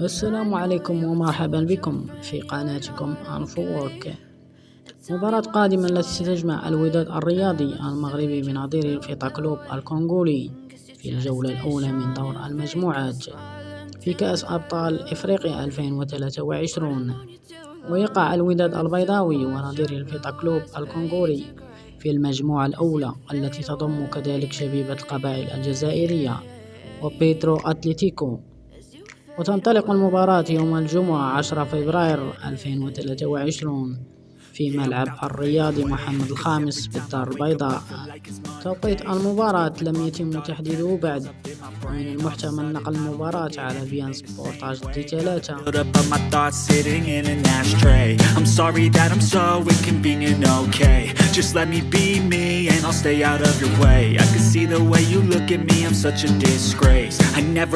السلام عليكم ومرحبا بكم في قناتكم أنفوك. مباراة قادمة التي ستجمع الوداد الرياضي المغربي بنظيره الفيتا كلوب الكونغولي في الجولة الأولى من دور المجموعات في كأس أبطال إفريقيا 2023. ويقع الوداد البيضاوي ونظيره الفيتا كلوب الكونغولي في المجموعة الأولى التي تضم كذلك شبيبة القبائل الجزائرية وبيترو أتليتيكو. وتنطلق المباراة يوم الجمعة 10 فبراير 2023 في ملعب الرياضي محمد الخامس بالدار البيضاء. توقيت المباراة لم يتم تحديده بعد، ومن المحتمل نقل المباراة على بيان سبورتاج دي 3. I'm sorry that I'm so inconvenient, okay. Just let me be me and I'll stay out of your way. I can see the way you look at me, I'm such a disgrace. I never